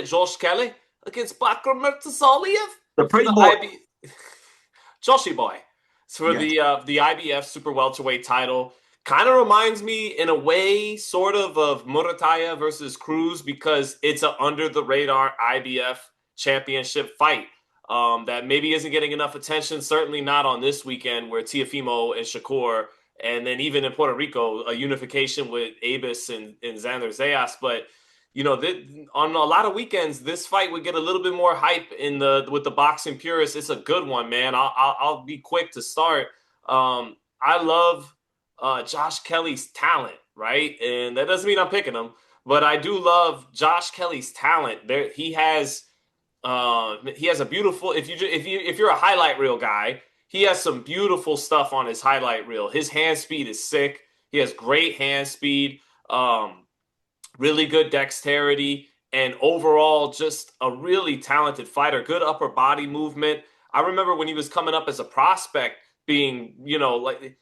Josh Kelly against Bahkram Murtazaliev The for pretty the boy. Joshi boy. It's for Yes. the IBF super welterweight title. Kind of reminds me in a way sort of Murataya versus Cruz because it's an under the radar IBF championship fight. That maybe isn't getting enough attention. Certainly not on this weekend where Teofimo and Shakur, and then even in Puerto Rico, a unification with Abus and Xander Zayas. But on a lot of weekends, this fight would get a little bit more hype in the with the boxing purists. It's a good one, man. I'll be quick to start. I love Josh Kelly's talent, right? And that doesn't mean I'm picking him, but I do love Josh Kelly's talent. He has a beautiful. If you're a highlight reel guy, he has some beautiful stuff on his highlight reel. His hand speed is sick. He has great hand speed, really good dexterity, and overall just a really talented fighter. Good upper body movement. I remember when he was coming up as a prospect, being like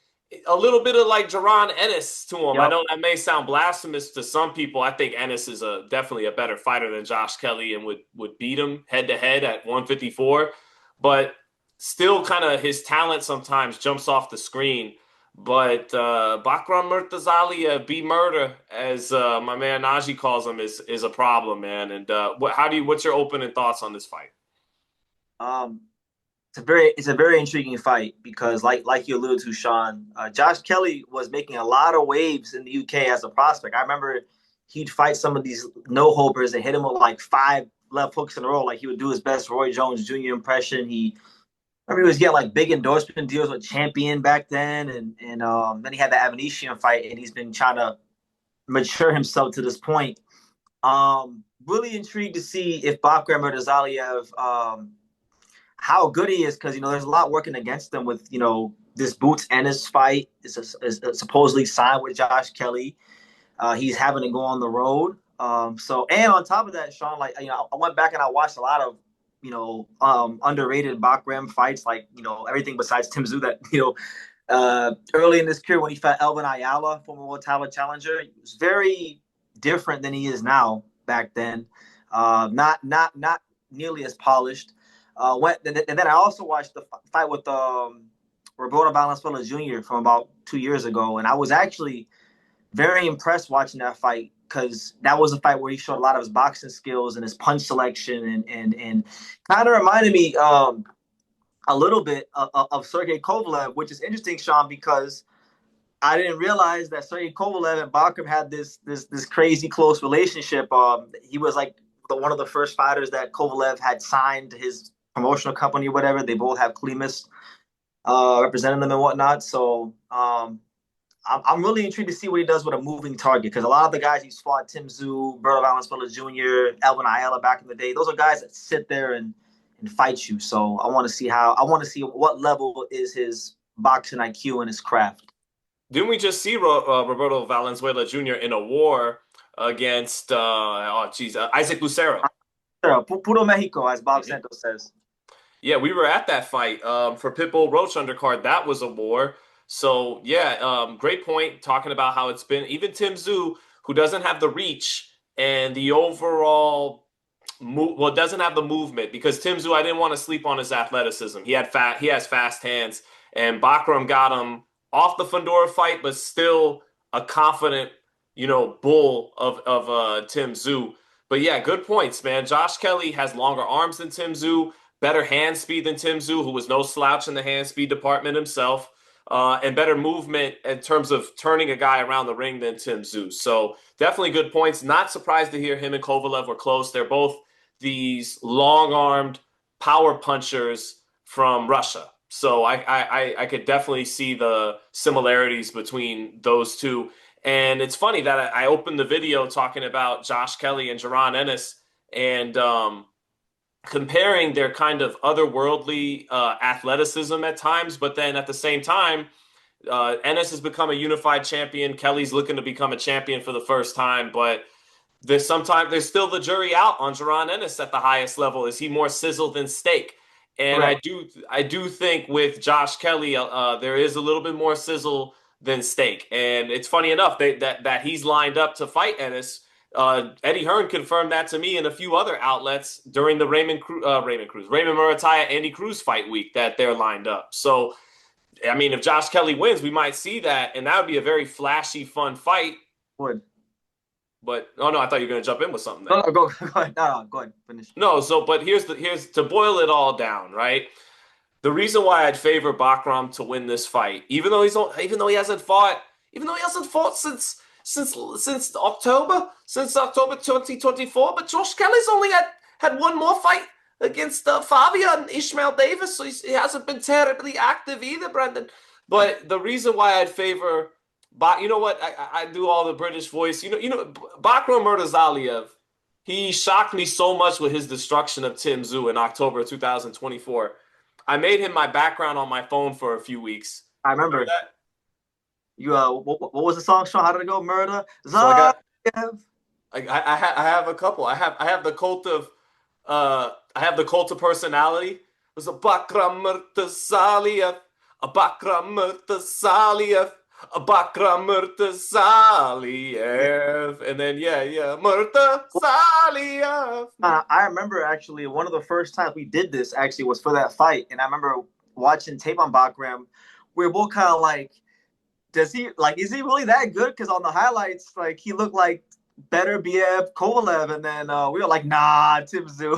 a little bit of like Jaron Ennis to him. I Yep. know that may sound blasphemous to some people. I think Ennis is definitely a better fighter than Josh Kelly and would beat him head to head at 154. But still, kind of his talent sometimes jumps off the screen. But Bahkram Murtazaliev, B Murder, as my man Najee calls him, is a problem, man. And what's your opening thoughts on this fight? Um, it's a very intriguing fight because like you alluded to, Sean, Josh Kelly was making a lot of waves in the UK as a prospect. I remember he'd fight some of these no hopers and hit him with like five left hooks in a row. Like he would do his best Roy Jones Jr. impression. I remember he was getting like big endorsement deals with Champion back then, and then he had the Avanesian fight, and he's been trying to mature himself to this point. Really intrigued to see if Bahkram Murtazaliev how good he is because there's a lot working against him with this Boots Ennis fight is supposedly signed with Josh Kelly. He's having to go on the road. So and on top of that, Sean, like I went back and I watched a lot of underrated Bahkram fights, like everything besides Tim Tszyu that early in his career when he fought Elvin Ayala, former world title challenger. He was very different than he is now back then. Not nearly as polished. And then I also watched the fight with Roberto Valenzuela Jr. from about 2 years ago, and I was actually very impressed watching that fight because that was a fight where he showed a lot of his boxing skills and his punch selection and kind of reminded me a little bit of Sergey Kovalev, which is interesting, Sean, because I didn't realize that Sergey Kovalev and Bahkram had this crazy close relationship. He was like one of the first fighters that Kovalev had signed to his promotional company or whatever. They both have Klimas representing them and whatnot. So I'm really intrigued to see what he does with a moving target because a lot of the guys he's fought, Tim Tszyu, Roberto Valenzuela Jr., Elvin Ayala back in the day, those are guys that sit there and fight you. So I want to see what level is his boxing IQ and his craft. Didn't we just see Roberto Valenzuela Jr. in a war against Isaac Lucero? Puro Mexico, as Bob Mhm. Santos says. Yeah, we were at that fight for Pitbull Roach undercard. That was a war. So yeah, great point. Talking about how it's been even Tim Tszyu, who doesn't have the reach and the overall doesn't have the movement because Tim Tszyu, I didn't want to sleep on his athleticism. He has fast hands, and Bahkram got him off the Fundora fight, but still a confident, bull of Tim Tszyu. But yeah, good points, man. Josh Kelly has longer arms than Tim Tszyu, better hand speed than Tim Tszyu, who was no slouch in the hand speed department himself, and better movement in terms of turning a guy around the ring than Tim Tszyu. So definitely good points. Not surprised to hear him and Kovalev were close. They're both these long-armed power punchers from Russia. So I could definitely see the similarities between those two. And it's funny that I opened the video talking about Josh Kelly and Jaron Ennis and comparing their kind of otherworldly athleticism at times, but then at the same time, Ennis has become a unified champion. Kelly's looking to become a champion for the first time, but there's still the jury out on Jaron Ennis at the highest level. Is he more sizzle than steak? And Right. I do think with Josh Kelly, there is a little bit more sizzle than steak. And it's funny enough that he's lined up to fight Ennis Eddie Hearn confirmed that to me and a few other outlets during the Raymond Murataya Andy Cruz fight week that they're lined up. So, I mean, if Josh Kelly wins, we might see that, and that would be a very flashy, fun fight. Would. But oh no, I thought you were going to jump in with something there. No, go ahead. No, go ahead. Finish. No, so but here's to boil it all down, right? The reason why I'd favor Bahkram to win this fight, even though he hasn't fought since October 2024, but Josh Kelly's only had one more fight against Fabia and Ishmael Davis, so he hasn't been terribly active either, Brendan. But the reason why I'd favor, you know what? I do all the British voice. Bahkram Murtazaliev. He shocked me so much with his destruction of Tim Tszyu in October 2024. I made him my background on my phone for a few weeks. I remember that. You what was the song, Sean? How did it go? Murder. So I have a couple. I have the cult of personality. It was a Bahkram Murtazaliev, a Bahkram Murtazaliev, a Bahkram Murtazaliev, and then Murtazaliev. I remember actually one of the first times we did this actually was for that fight, and I remember watching tape on Bahkram. We were both kind of like, is he really that good? Because on the highlights, like, he looked like better BF Kovalev, and then we were like, nah, Tim Tszyu.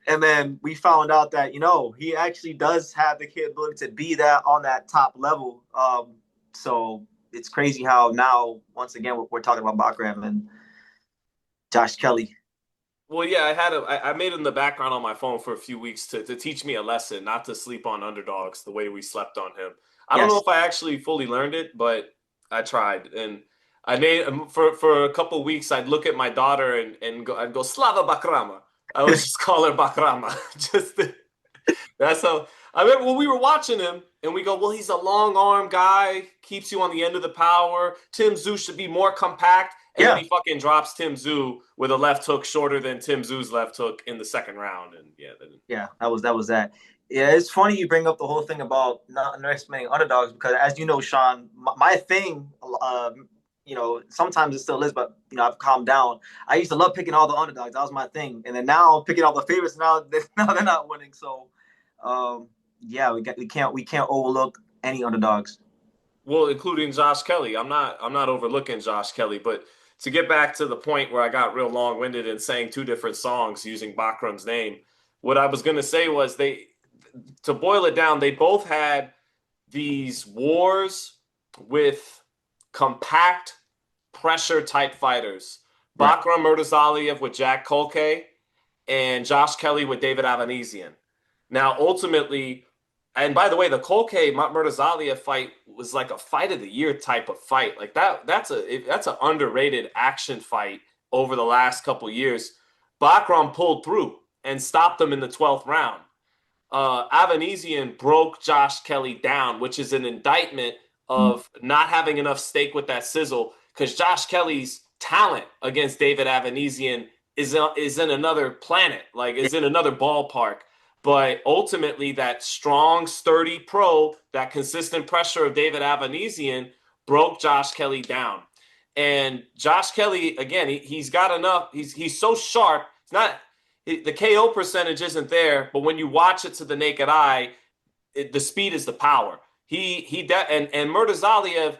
And then we found out that, he actually does have the capability to be that on that top level. So it's crazy how now, once again, we're talking about Bahkram and Josh Kelly. Well, yeah, I made him the background on my phone for a few weeks to teach me a lesson, not to sleep on underdogs the way we slept on him. I don't know if I actually fully learned it, but I tried. And I made for a couple of weeks, I'd look at my daughter and I'd go, Slava Bakrama. I would just call her Bakrama. That's how I remember when we were watching him and we go, well, he's a long arm guy, keeps you on the end of the power. Tim Tszyu should be more compact. And then he fucking drops Tim Tszyu with a left hook shorter than Tim Tszyu's left hook in the second round. And that was that. Yeah, it's funny you bring up the whole thing about not underestimating underdogs, because as you know, Sean, my thing, sometimes it still is, but I've calmed down. I used to love picking all the underdogs. That was my thing. And then now picking all the favorites, now they're not winning. So we can't overlook any underdogs. Well, including Josh Kelly. I'm not overlooking Josh Kelly, but to get back to the point where I got real long-winded and sang two different songs using Bahkram's name, what I was going to say was to boil it down, they both had these wars with compact pressure type fighters. Right. Bahkram Murtazaliev with Jack Colque and Josh Kelly with David Avanesian. Now, ultimately, and by the way, the Colque Murtazaliev fight was like a fight of the year type of fight. Like that's an underrated action fight over the last couple years. Bahkram pulled through and stopped them in the 12th round. Avanesian broke Josh Kelly down, which is an indictment of not having enough stake with that sizzle, because Josh Kelly's talent against David Avanesian is in another planet, like is in another ballpark. But ultimately, that strong, sturdy pro, that consistent pressure of David Avanesian broke Josh Kelly down. And Josh Kelly, again, he's got enough. He's so sharp. It's not the KO percentage isn't there, but when you watch it to the naked eye, the speed is the power. And Murtazaliev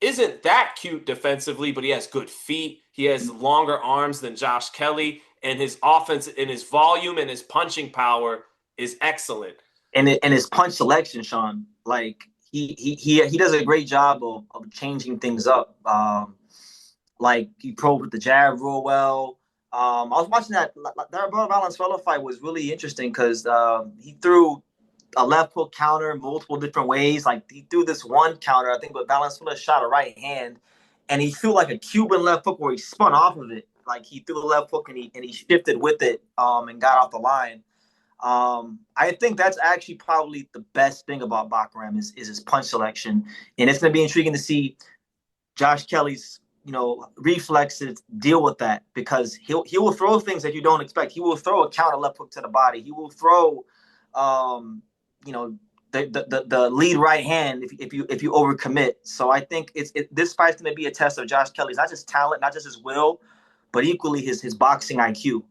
isn't that cute defensively, but he has good feet. He has longer arms than Josh Kelly, and his offense and his volume and his punching power is excellent. And his punch selection, Sean, like he does a great job of changing things up. Like he probed with the jab real well. I was watching that Valenzuela fight was really interesting because he threw a left hook counter multiple different ways. Like he threw this one counter, I think, but Valenzuela shot a right hand, and he threw like a Cuban left hook where he spun off of it. Like he threw the left hook and he shifted with it and got off the line. I think that's actually probably the best thing about Bahkram is his punch selection, and it's going to be intriguing to see Josh Kelly's reflexes deal with that, because he will throw things that you don't expect. He will throw a counter left hook to the body. He will throw the lead right hand if you overcommit. So I think this fight's going to be a test of Josh Kelly's not just talent, not just his will, but equally his boxing IQ.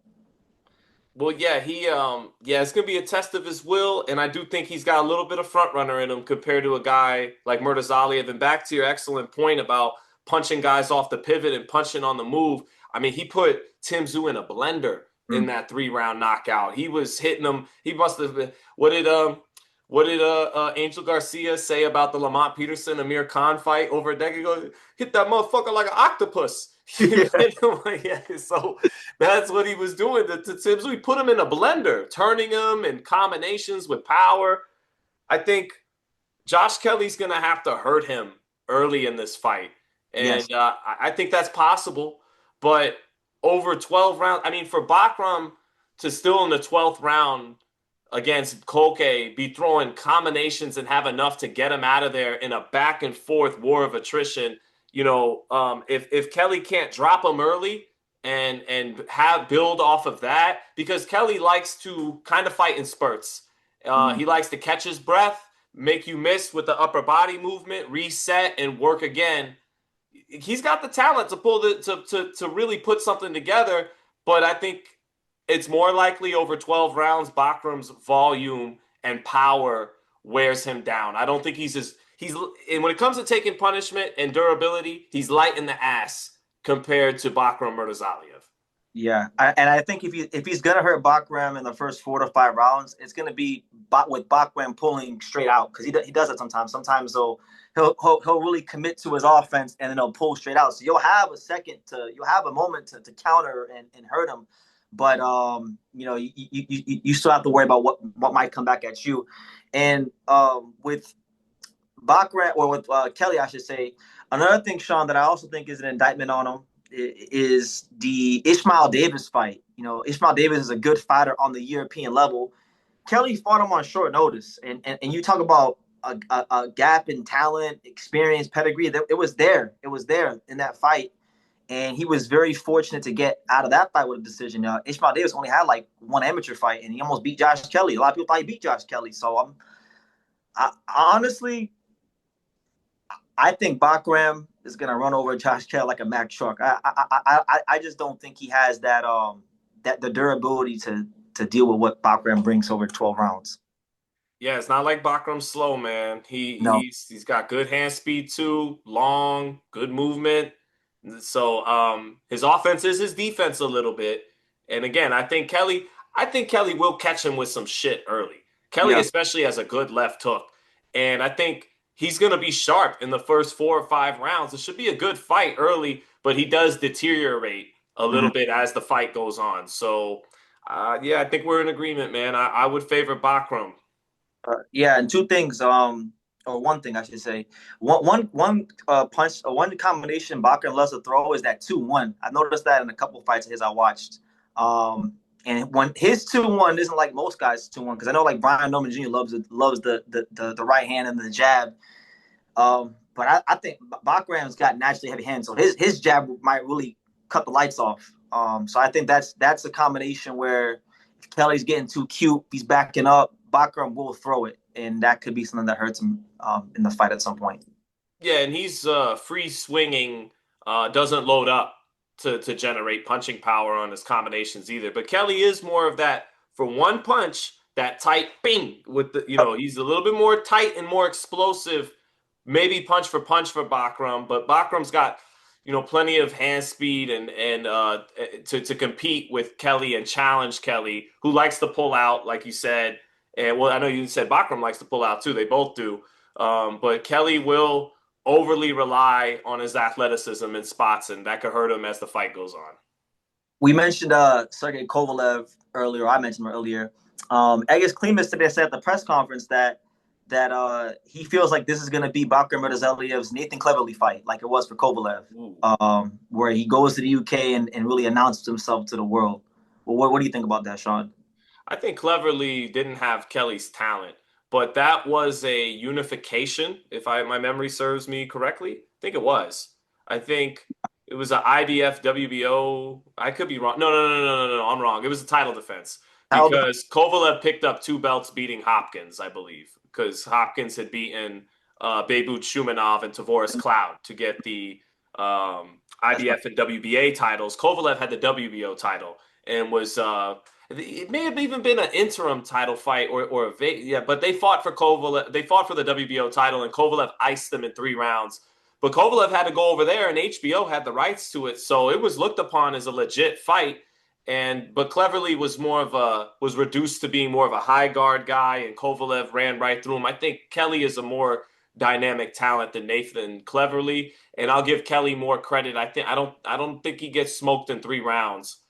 Well, yeah, it's gonna be a test of his will, and I do think he's got a little bit of front runner in him compared to a guy like Murtazaliev. And back to your excellent point about punching guys off the pivot and punching on the move. I mean, he put Tim Tszyu in a blender in that 3-round knockout. He was hitting him. He must have been. What did Angel Garcia say about the Lamont Peterson Amir Khan fight over a decade ago? Hit that motherfucker like an octopus. Yeah, so that's what he was doing to Tim Tszyu. He put him in a blender, turning him in combinations with power. I think Josh Kelly's going to have to hurt him early in this fight. And Yes. I think that's possible. But over 12 rounds, I mean, for Bahkram to still in the 12th round against Koke be throwing combinations and have enough to get him out of there in a back and forth war of attrition, if Kelly can't drop him early and have build off of that, because Kelly likes to kind of fight in spurts. He likes to catch his breath, make you miss with the upper body movement, reset, and work again. He's got the talent to pull to really put something together, but I think it's more likely over 12 rounds, Bakram's volume and power wears him down. I don't think and when it comes to taking punishment and durability, he's light in the ass compared to Bahkram Murtazaliev. Yeah, and I think if he's gonna hurt Bahkram in the first 4 to 5 rounds, it's gonna be with Bahkram pulling straight out, because he does it sometimes. Sometimes he'll really commit to his offense and then he'll pull straight out. So you'll have a moment to counter and hurt him, but you still have to worry about what might come back at you. And with Bahkram, or with Kelly, I should say, another thing, Sean, that I also think is an indictment on him is the Ishmael Davis fight. Ishmael Davis is a good fighter on the European level. Kelly fought him on short notice, and you talk about a gap in talent, experience, pedigree. It was there in that fight, and he was very fortunate to get out of that fight with a decision. Ishmael Davis only had like one amateur fight, and he almost beat Josh Kelly. A lot of people thought he beat Josh Kelly. So honestly, I think Bahkram is gonna run over Josh Kelly like a Mack truck. I just don't think he has that the durability to deal with what Bahkram brings over 12 rounds. Yeah, it's not like Bakram's slow, man. No. He's got good hand speed too, long, good movement. So his offense is his defense a little bit. And again, I think Kelly will catch him with some shit early. Kelly Yeah. especially has a good left hook. And I think he's going to be sharp in the first 4 or 5 rounds. It should be a good fight early, but he does deteriorate a little bit as the fight goes on. So, I think we're in agreement, man. I would favor Bahkram. Yeah, and two things. Or one thing I should say. One punch, or one combination Bahkram loves to throw is that 2-1. I noticed that in a couple fights of his I watched. And when his 2-1 isn't like most guys' 2-1, because I know like Brian Norman Jr. loves the right hand and the jab. But I think Bahkram's got naturally heavy hands, so his jab might really cut the lights off. So I think that's a combination where if Kelly's getting too cute, he's backing up, Bahkram will throw it, and that could be something that hurts him in the fight at some point. Yeah, and he's free swinging, doesn't load up to generate punching power on his combinations either. But Kelly is more of that for one punch, that tight bing with he's a little bit more tight and more explosive, maybe punch for Bahkram, but Bakram's got plenty of hand speed and to compete with Kelly and challenge Kelly, who likes to pull out, like you said. And well, I know you said Bahkram likes to pull out too. They both do. But Kelly will overly rely on his athleticism in spots, and that could hurt him as the fight goes on. We mentioned Sergey Kovalev earlier. I mentioned him earlier. Egis Klimas today said at the press conference that he feels like this is going to be Bahkram Murtazaliev's Nathan Cleverly fight, like it was for Kovalev, where he goes to the UK and really announces himself to the world. Well, what do you think about that, Sean? I think Cleverly didn't have Kelly's talent, but that was a unification, if my memory serves me correctly. I think it was. I think it was an IBF WBO. I could be wrong. No. I'm wrong. It was a title defense because Kovalev picked up 2 belts beating Hopkins, I believe, because Hopkins had beaten Beibut Shumanov and Tavoris Cloud to get the That's right. IBF and WBA titles. Kovalev had the WBO title and was it may have even been an interim title fight or yeah, but they fought for Kovalev. They fought for the WBO title, and Kovalev iced them in 3 rounds. But Kovalev had to go over there, and HBO had the rights to it, so it was looked upon as a legit fight. And but Cleverly was reduced to being more of a high guard guy, and Kovalev ran right through him. I think Kelly is a more dynamic talent than Nathan Cleverly, and I'll give Kelly more credit. I don't think he gets smoked in 3 rounds.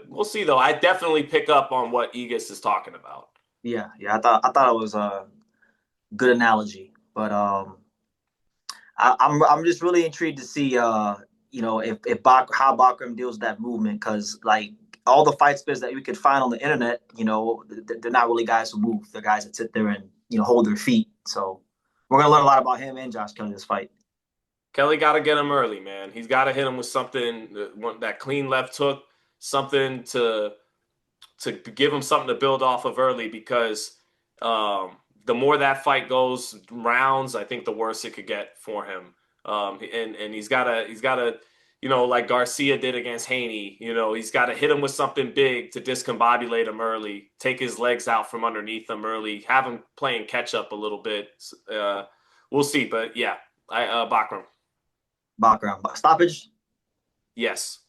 We'll see though. I definitely pick up on what Egis is talking about. Yeah, yeah. I thought it was a good analogy, but I'm just really intrigued to see if how Bakram deals with that movement, because like all the fight spinners that we could find on the internet, they're not really guys who move. They're guys that sit there and hold their feet. So we're gonna learn a lot about him and Josh Kelly this fight. Kelly got to get him early, man. He's got to hit him with something that clean left hook, something to give him something to build off of early because the more that fight goes rounds, I think the worse it could get for him. And he's gotta like Garcia did against Haney. He's got to hit him with something big to discombobulate him early, take his legs out from underneath him early, have him playing catch up a little bit. We'll see, but yeah, Bakram, Bakram stoppage. yes.